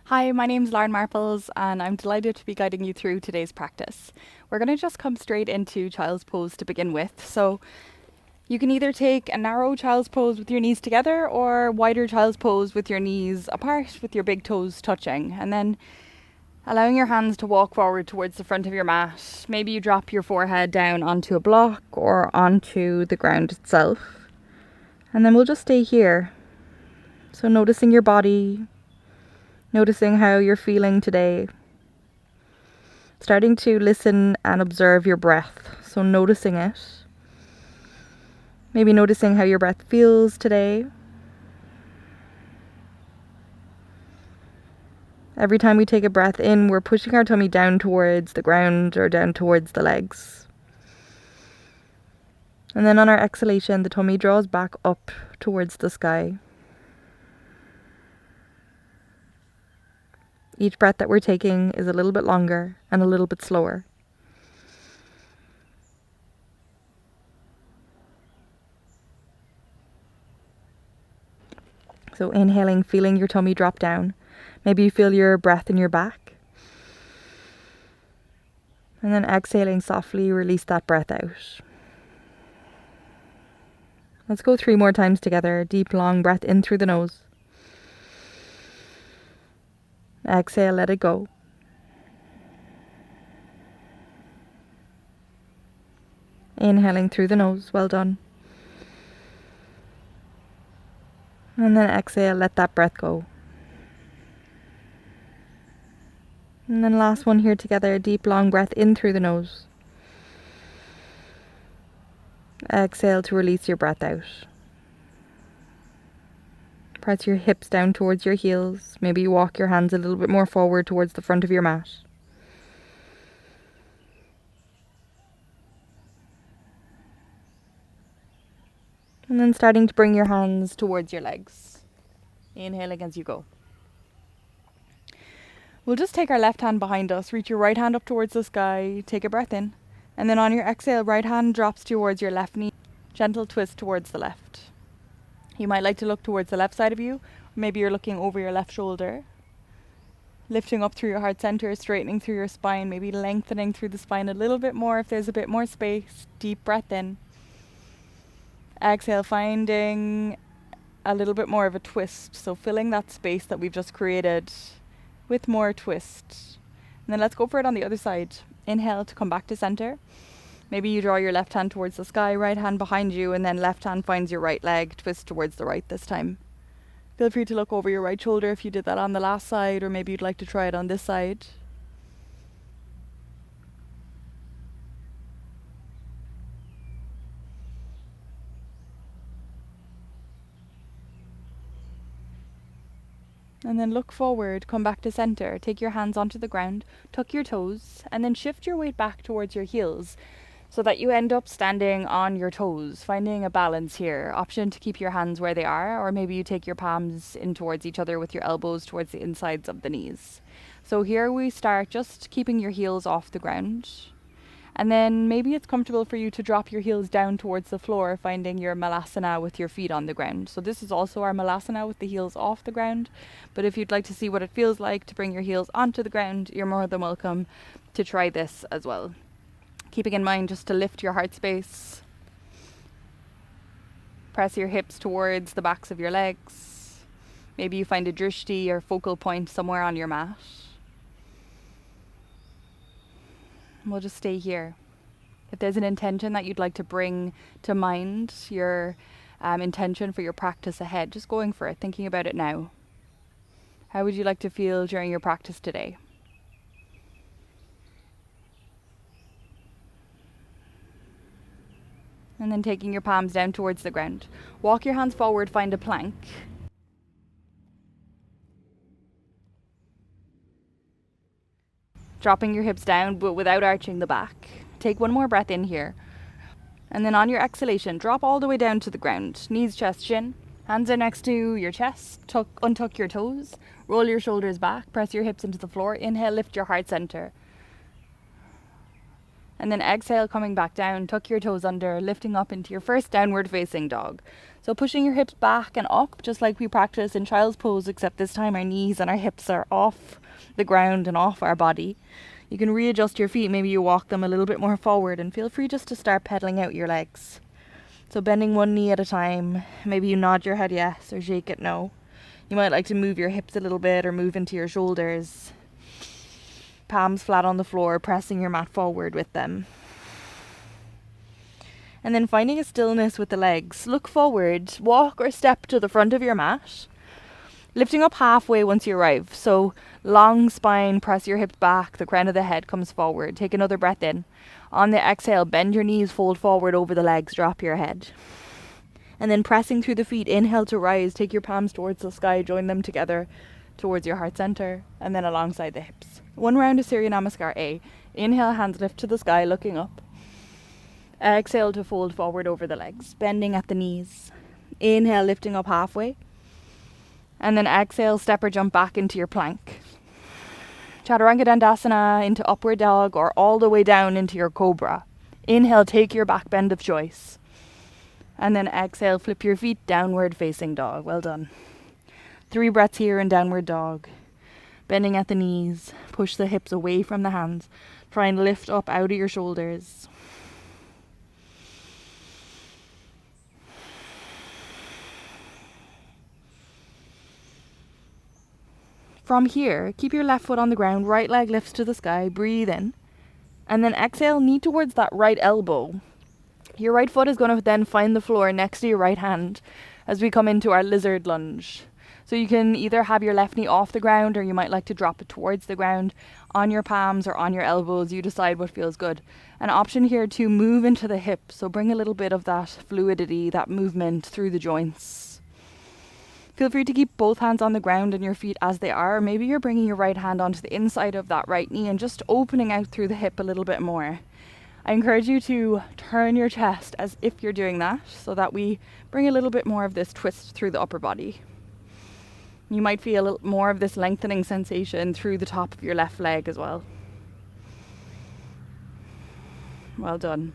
Hi, my name's Lauren Marples, and I'm delighted to be guiding you through today's practice. We're going to just come straight into child's pose to begin with. So you can either take a narrow child's pose with your knees together or wider child's pose with your knees apart with your big toes touching, and then allowing your hands to walk forward towards the front of your mat. Maybe you drop your forehead down onto a block or onto the ground itself. And then we'll just stay here. So noticing your body, noticing how you're feeling today. Starting to listen and observe your breath. So noticing it. Maybe noticing how your breath feels today. Every time we take a breath in, we're pushing our tummy down towards the ground or down towards the legs. And then on our exhalation, the tummy draws back up towards the sky. Each breath that we're taking is a little bit longer and a little bit slower. So inhaling, feeling your tummy drop down. Maybe you feel your breath in your back. And then exhaling softly, release that breath out. Let's go 3 more times together. Deep, long breath in through the nose. Exhale, let it go. Inhaling through the nose, well done. And then exhale, let that breath go. And then last one here together, deep, long breath in through the nose. Exhale to release your breath out. Press your hips down towards your heels. Maybe you walk your hands a little bit more forward towards the front of your mat. And then starting to bring your hands towards your legs. Inhaling as you go. We'll just take our left hand behind us, reach your right hand up towards the sky, take a breath in. And then on your exhale, right hand drops towards your left knee. Gentle twist towards the left. You might like to look towards the left side of you. Or maybe you're looking over your left shoulder. Lifting up through your heart center, straightening through your spine, maybe lengthening through the spine a little bit more if there's a bit more space. Deep breath in. Exhale, finding a little bit more of a twist. So filling that space that we've just created with more twist. And then let's go for it on the other side. Inhale to come back to center. Maybe you draw your left hand towards the sky, right hand behind you, and then left hand finds your right leg. Twist towards the right this time. Feel free to look over your right shoulder if you did that on the last side, or maybe you'd like to try it on this side. And then look forward, come back to center, take your hands onto the ground, tuck your toes, and then shift your weight back towards your heels so that you end up standing on your toes, finding a balance here. Option to keep your hands where they are, or maybe you take your palms in towards each other with your elbows towards the insides of the knees. So here we start just keeping your heels off the ground. And then maybe it's comfortable for you to drop your heels down towards the floor, finding your malasana with your feet on the ground. So this is also our malasana with the heels off the ground. But if you'd like to see what it feels like to bring your heels onto the ground, you're more than welcome to try this as well. Keeping in mind just to lift your heart space. Press your hips towards the backs of your legs. Maybe you find a drishti or focal point somewhere on your mat. We'll just stay here. If there's an intention that you'd like to bring to mind, your intention for your practice ahead, just going for it, thinking about it now. How would you like to feel during your practice today? And then taking your palms down towards the ground. Walk your hands forward, find a plank. Dropping your hips down but without arching the back. Take one more breath in here. And then on your exhalation, drop all the way down to the ground. Knees, chest, shin. Hands are next to your chest. Untuck your toes. Roll your shoulders back. Press your hips into the floor. Inhale, lift your heart center. And then exhale, coming back down, tuck your toes under, lifting up into your first downward facing dog. So pushing your hips back and up, just like we practice in child's pose, except this time our knees and our hips are off the ground and off our body. You can readjust your feet, maybe you walk them a little bit more forward, and feel free just to start pedaling out your legs. So bending one knee at a time, maybe you nod your head yes or shake it no. You might like to move your hips a little bit or move into your shoulders. Palms flat on the floor, pressing your mat forward with them. And then finding a stillness with the legs. Look forward, walk or step to the front of your mat, lifting up halfway once you arrive. So long spine, press your hips back, the crown of the head comes forward. Take another breath in. On the exhale, bend your knees, fold forward over the legs, drop your head. And then pressing through the feet, inhale to rise, take your palms towards the sky, join them together towards your heart center, and then alongside the hips. One round of Surya Namaskar A. Inhale, hands lift to the sky, looking up. Exhale to fold forward over the legs, bending at the knees. Inhale, lifting up halfway. And then exhale, step or jump back into your plank. Chaturanga Dandasana into upward dog or all the way down into your cobra. Inhale, take your back bend of choice. And then exhale, flip your feet, downward facing dog. Well done. 3 breaths here in downward dog. Bending at the knees, push the hips away from the hands. Try and lift up out of your shoulders. From here, keep your left foot on the ground, right leg lifts to the sky, breathe in. And then exhale, knee towards that right elbow. Your right foot is going to then find the floor next to your right hand as we come into our lizard lunge. So you can either have your left knee off the ground, or you might like to drop it towards the ground on your palms or on your elbows. You decide what feels good. An option here to move into the hip. So bring a little bit of that fluidity, that movement through the joints. Feel free to keep both hands on the ground and your feet as they are. Maybe you're bringing your right hand onto the inside of that right knee and just opening out through the hip a little bit more. I encourage you to turn your chest as if you're doing that, so that we bring a little bit more of this twist through the upper body. You might feel a little more of this lengthening sensation through the top of your left leg as well. Well done.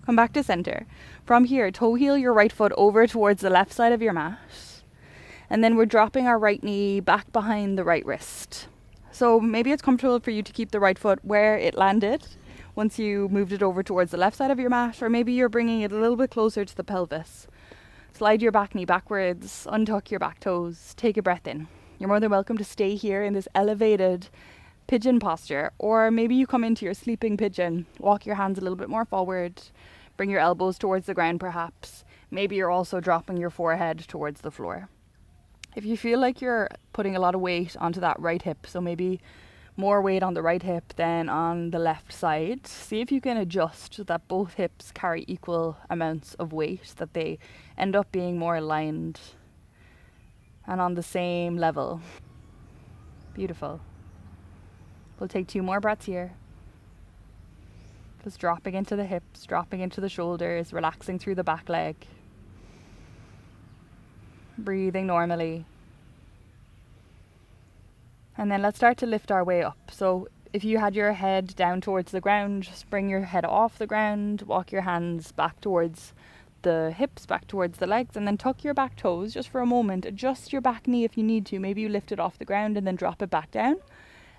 Come back to center. From here, toe heel your right foot over towards the left side of your mat. And then we're dropping our right knee back behind the right wrist. So maybe it's comfortable for you to keep the right foot where it landed once you moved it over towards the left side of your mat, or maybe you're bringing it a little bit closer to the pelvis. Slide your back knee backwards, untuck your back toes, take a breath in. You're more than welcome to stay here in this elevated pigeon posture, or maybe you come into your sleeping pigeon, walk your hands a little bit more forward, bring your elbows towards the ground perhaps. Maybe you're also dropping your forehead towards the floor. If you feel like you're putting a lot of weight onto that right hip, so maybe more weight on the right hip than on the left side, see if you can adjust so that both hips carry equal amounts of weight, that they end up being more aligned and on the same level. Beautiful. We'll take 2 more breaths here. Just dropping into the hips, dropping into the shoulders, relaxing through the back leg. Breathing normally. And then let's start to lift our way up. So if you had your head down towards the ground, just bring your head off the ground, walk your hands back towards the hips, back towards the legs, and then tuck your back toes just for a moment. Adjust your back knee if you need to. Maybe you lift it off the ground and then drop it back down.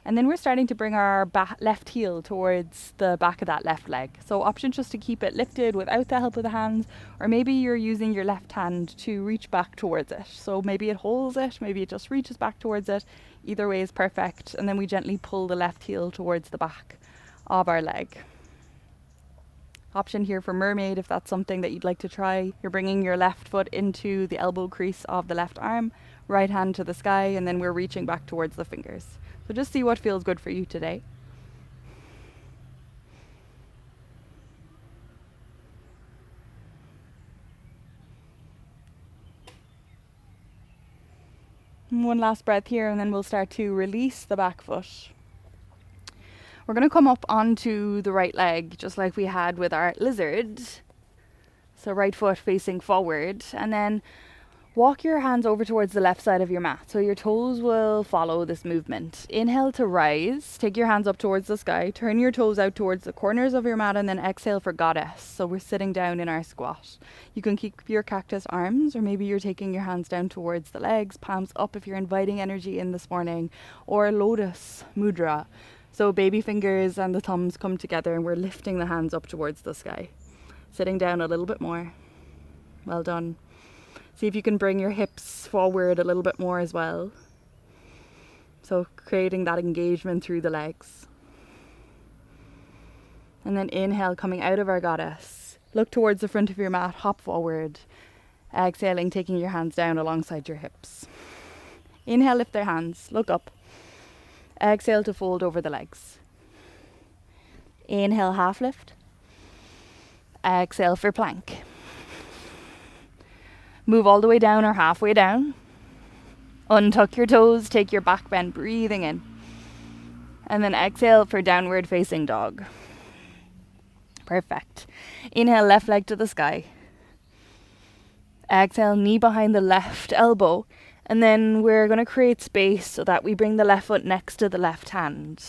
And then we're starting to bring our left heel towards the back of that left leg. So option just to keep it lifted without the help of the hands, or maybe you're using your left hand to reach back towards it. So maybe it holds it, maybe it just reaches back towards it. Either way is perfect. And then we gently pull the left heel towards the back of our leg. Option here for mermaid if that's something that you'd like to try. You're bringing your left foot into the elbow crease of the left arm, right hand to the sky, and then we're reaching back towards the fingers. So just see what feels good for you today. One last breath here, and then we'll start to release the back foot. We're going to come up onto the right leg, just like we had with our lizard. So right foot facing forward, and then Walk your hands over towards the left side of your mat, so your toes will follow this movement. Inhale to rise, take your hands up towards the sky, turn your toes out towards the corners of your mat, and then exhale for goddess. So we're sitting down in our squat. You can keep your cactus arms, or maybe you're taking your hands down towards the legs, palms up if you're inviting energy in this morning, or lotus mudra. So baby fingers and the thumbs come together and we're lifting the hands up towards the sky. Sitting down a little bit more. Well done. See if you can bring your hips forward a little bit more as well. So creating that engagement through the legs. And then inhale, coming out of our goddess. Look towards the front of your mat, hop forward. Exhaling, taking your hands down alongside your hips. Inhale, lift their hands, look up. Exhale to fold over the legs. Inhale, half lift. Exhale for plank. Move all the way down or halfway down. Untuck your toes, take your back bend, breathing in. And then exhale for downward facing dog. Perfect. Inhale, left leg to the sky. Exhale, knee behind the left elbow. And then we're going to create space so that we bring the left foot next to the left hand.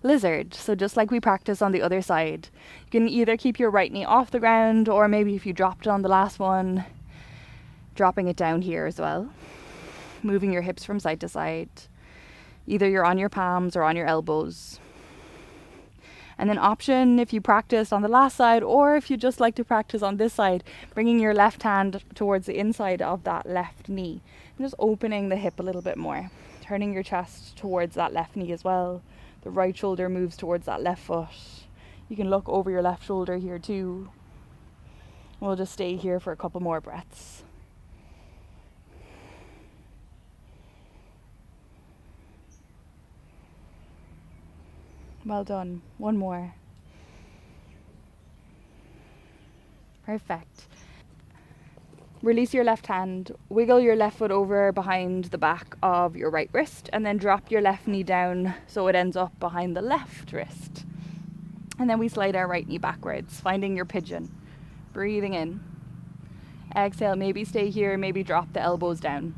Lizard. So just like we practice on the other side. You can either keep your right knee off the ground, or maybe if you dropped it on the last one, dropping it down here as well. Moving your hips from side to side. Either you're on your palms or on your elbows. And then option if you practiced on the last side, or if you just like to practice on this side, bringing your left hand towards the inside of that left knee. And just opening the hip a little bit more. Turning your chest towards that left knee as well. The right shoulder moves towards that left foot. You can look over your left shoulder here too. We'll just stay here for a couple more breaths. Well done. One more. Perfect. Release your left hand, wiggle your left foot over behind the back of your right wrist, and then drop your left knee down so it ends up behind the left wrist. And then we slide our right knee backwards, finding your pigeon. Breathing in. Exhale, maybe stay here, maybe drop the elbows down.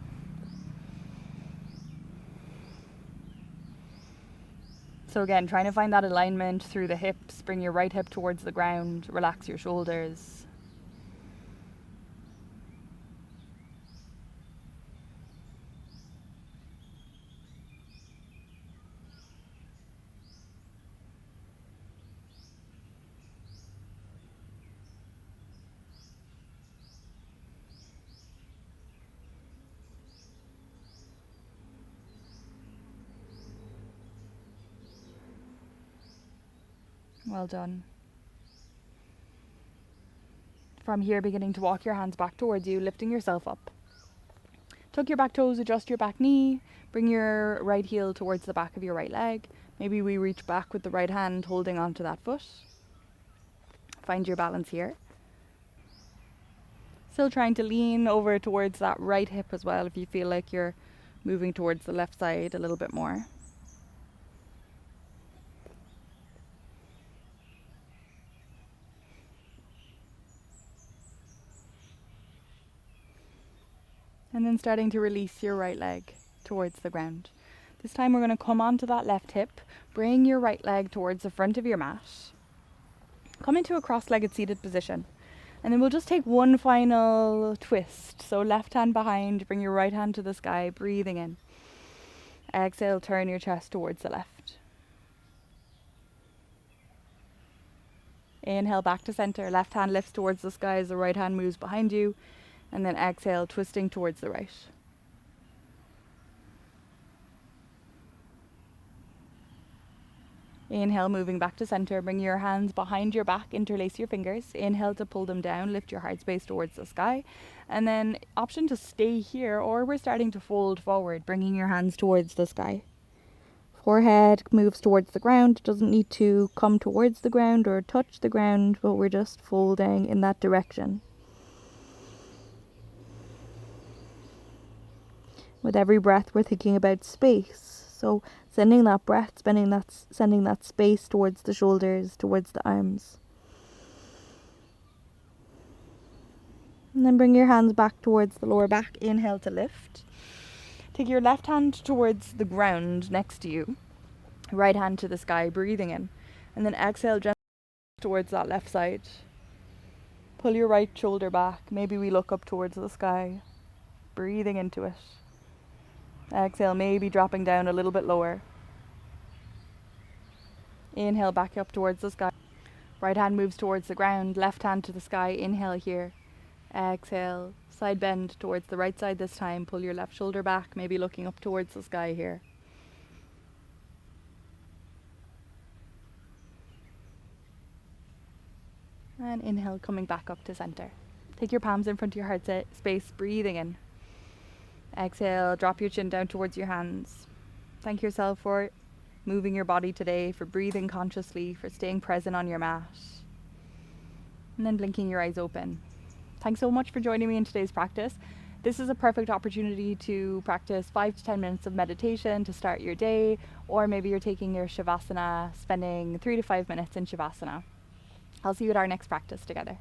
So again, trying to find that alignment through the hips. Bring your right hip towards the ground. Relax your shoulders. Well done. From here, beginning to walk your hands back towards you, lifting yourself up. Tuck your back toes, adjust your back knee, bring your right heel towards the back of your right leg. Maybe we reach back with the right hand, holding onto that foot. Find your balance here. Still trying to lean over towards that right hip as well if you feel like you're moving towards the left side a little bit more. And then starting to release your right leg towards the ground. This time we're going to come onto that left hip, bring your right leg towards the front of your mat. Come into a cross-legged seated position. And then we'll just take one final twist. So left hand behind, bring your right hand to the sky, breathing in. Exhale, turn your chest towards the left. Inhale, back to center. Left hand lifts towards the sky as the right hand moves behind you. And then exhale, twisting towards the right. Inhale, moving back to center. Bring your hands behind your back, interlace your fingers. Inhale to pull them down, lift your heart space towards the sky. And then option to stay here, or we're starting to fold forward, bringing your hands towards the sky. Forehead moves towards the ground. It doesn't need to come towards the ground or touch the ground, but we're just folding in that direction. With every breath, we're thinking about space. So sending that breath, sending that space towards the shoulders, towards the arms. And then bring your hands back towards the lower back. Inhale to lift. Take your left hand towards the ground next to you. Right hand to the sky, breathing in. And then exhale gently towards that left side. Pull your right shoulder back. Maybe we look up towards the sky. Breathing into it. Exhale, maybe dropping down a little bit lower. Inhale back up towards the sky. Right hand moves towards the ground. Left hand to the sky. Inhale here. Exhale. Side bend towards the right side this time. Pull your left shoulder back. Maybe looking up towards the sky here. And inhale, coming back up to center. Take your palms in front of your heart space, breathing in. Exhale, drop your chin down towards your hands. Thank yourself for moving your body today, for breathing consciously, for staying present on your mat. And then blinking your eyes open. Thanks so much for joining me in today's practice. This is a perfect opportunity to practice 5 to 10 minutes of meditation to start your day, or maybe you're taking your Shavasana, spending 3 to 5 minutes in Shavasana. I'll see you at our next practice together.